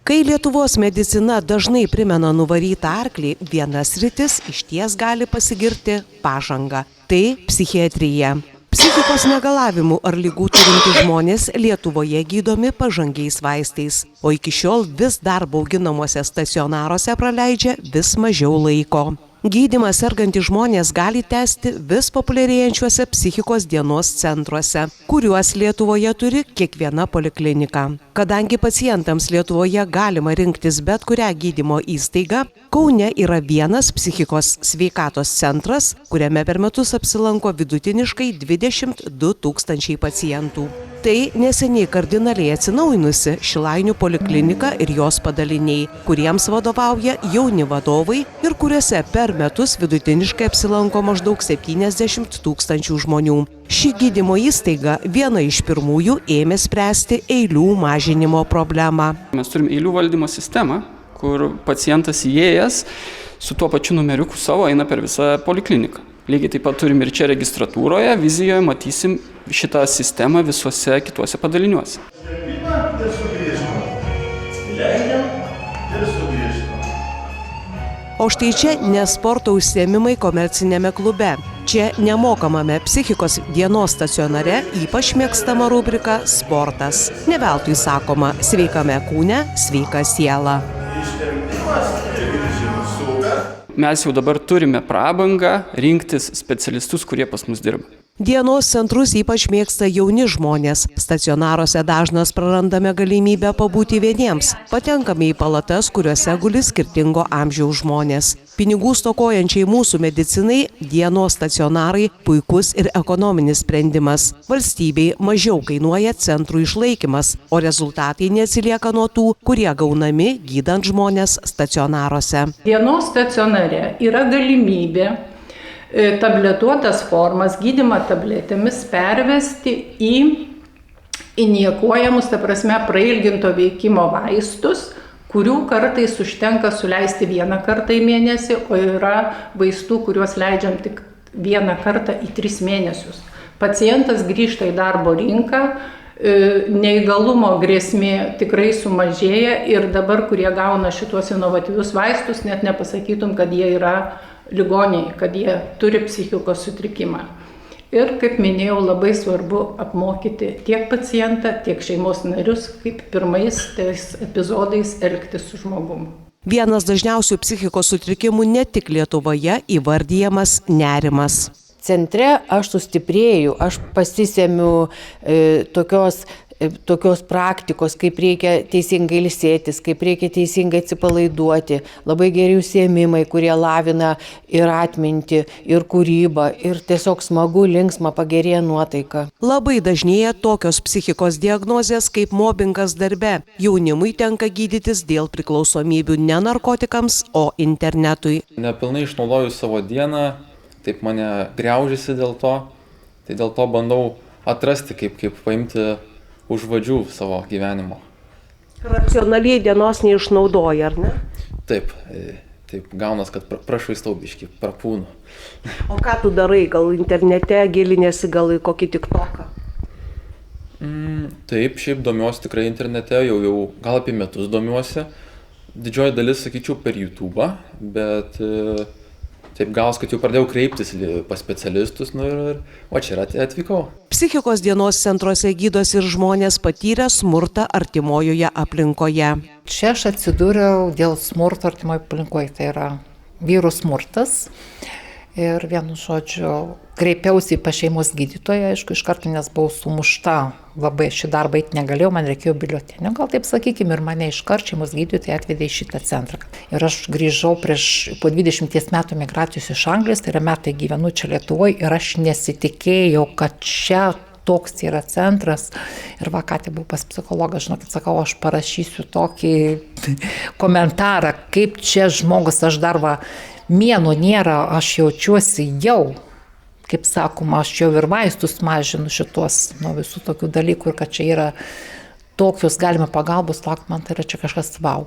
Kai Lietuvos medicina dažnai primena nuvarytą arklį, viena sritis išties gali pasigirti pažanga. Tai psichiatrija. Psichikos negalavimų ar ligų turintys žmonės Lietuvoje gydomi pažangiais vaistais, o iki šiol vis dar bauginamuose stacionaruose praleidžia vis mažiau laiko. Gydymą sergantys žmonės gali tęsti vis populiarėjančiuose psichikos dienos centruose, kuriuos Lietuvoje turi kiekviena poliklinika. Kadangi pacientams Lietuvoje galima rinktis bet kurią gydymo įstaigą, Kaune yra vienas psichikos sveikatos centras, kuriame per metus apsilanko vidutiniškai 22 000 pacientų. Tai neseniai kardinaliai atsinaujinusi Šilainių poliklinika ir jos padaliniai, kuriems vadovauja jauni vadovai ir kuriuose per metus vidutiniškai apsilanko maždaug 70 000 žmonių. Ši gydymo įstaiga viena iš pirmųjų ėmė spręsti eilių mažinimo problemą. Mes turime eilių valdymo sistemą, kur pacientas įėjęs su tuo pačiu numeriuku savo eina per visą polikliniką. Lygiai taip pat turim ir čia registratūroje, vizijoje matysim šitą sistemą visuose kituose padaliniuose. O štai čia ne sporto užsiėmimai komercinėme klube. Čia nemokamame psichikos dienos stacionare ypač mėgstama rubrika sportas. Ne veltui sakoma, sveikame kūne, sveika siela. Mes jau dabar turime prabangą rinktis specialistus, kurie pas mus dirba. Dienos centrus ypač mėgsta jauni žmonės. Stacionaruose dažnas prarandame galimybę pabūti vieniems. Patenkame į palatas, kuriuose guli skirtingo amžiaus žmonės. Pinigų stokojančiai mūsų medicinai dienos stacionarai puikus ir ekonominis sprendimas. Valstybei mažiau kainuoja centrų išlaikymas, o rezultatai neatsilieka nuo tų, kurie gaunami gydant žmonės stacionaruose. Dienos stacionare yra galimybė tabletuotas formas, gydymą tabletėmis pervesti į injekuojamus, ta prasme, prailginto veikimo vaistus, kurių kartais užtenka suleisti vieną kartą į mėnesį, o yra vaistų, kuriuos leidžiam tik vieną kartą į 3 mėnesius. Pacientas grįžta į darbo rinką, neįgalumo grėsmė tikrai sumažėja ir dabar, kurie gauna šitos inovatyvius vaistus, net nepasakytum, kad jie yra ligoniai, kad jie turi psichikos sutrikimą. Ir, kaip minėjau, labai svarbu apmokyti tiek pacientą, tiek šeimos narius, kaip pirmais tais epizodais elgtis su žmogum. Vienas dažniausių psichikos sutrikimų ne tik Lietuvoje įvardijamas nerimas. Centre aš sustiprėju, aš pasisemiu tokios praktikos, kaip reikia teisingai ilsėtis, kaip reikia teisingai atsipalaiduoti, labai geri užsiėmimai, kurie lavina ir atmintį, ir kūrybą, ir tiesiog smagu, linksma, pagerėja nuotaika. Labai dažnėja tokios psichikos diagnozės kaip mobingas darbe. Jaunimui tenka gydytis dėl priklausomybių ne narkotikams, o internetui. Nepilnai išnaudoju savo dieną, taip mane griaužiasi dėl to, tai dėl to bandau atrasti, kaip paimti už vadžių savo gyvenimo. Racionaliai dienos neišnaudoja, ar ne? Taip gaunas, kad prašvaistau biškį, prapūnu. O ką tu darai? Gal internete gilinėsi, gal į kokį TikToką? Taip, šiaip domiuosi tikrai internete, jau gal apie metus domiuosi. Didžioji dalis, sakyčiau, per YouTube'ą, bet taip gaus, kad jau pradėjau kreiptis pas specialistus, ir čia atvykau. Psichikos dienos centruose gydosi ir žmonės patyrę smurtą artimojoje aplinkoje. Čia aš atsidūriau dėl smurto artimoje aplinkoje, tai yra vyrų smurtas. Ir vienu žodžiu, kreipiausi į šeimos gydytoją, aišku, iš karto, nes buvau sumušta, labai šį darbą eiti negalėjau, man reikėjo biuletenio, gal taip sakykime, ir mane iš karto šeimos gydytojai atvedė į šitą centrą. Ir aš grįžau po 20 metų migracijos iš Anglijos, tai yra metai gyvenu čia Lietuvoje, ir aš nesitikėjau, kad čia toks yra centras. Ir ką tai buvau pas psichologą, žinokit, sakau, aš parašysiu tokį komentarą, kaip čia žmogus, aš dar mėnuo nėra, aš jaučiuosi jau, kaip sakoma, aš jau ir vaistus mažinu šitos nuo visų tokių dalykų, ir kad čia yra tokios galima pagalbos, man tai yra čia kažkas vau.